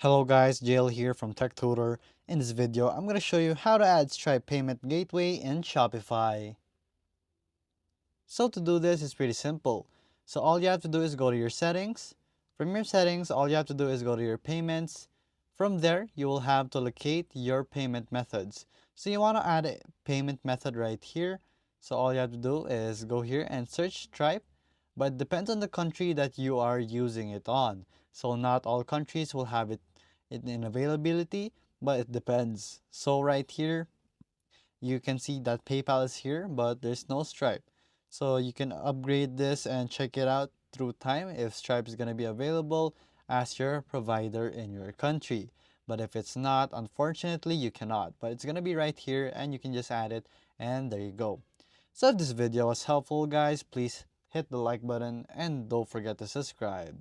Hello guys, Jail here from Tech Tutor. In this video, I'm going to show you how to add Stripe Payment Gateway in Shopify. So to do this is pretty simple. So all you have to do is go to your settings. From your settings, all you have to do is go to your payments. From there, you will have to locate your payment methods. So you want to add a payment method right here. So all you have to do is go here and search Stripe. But it depends on the country that you are using it on. So not all countries will have it in availability, but it depends. So right here, you can see that PayPal is here, but there's no Stripe. So you can upgrade this and check it out through time if Stripe is going to be available as your provider in your country. But if it's not, unfortunately, you cannot. But it's going to be right here and you can just add it and there you go. So if this video was helpful, guys, please hit the like button and don't forget to subscribe.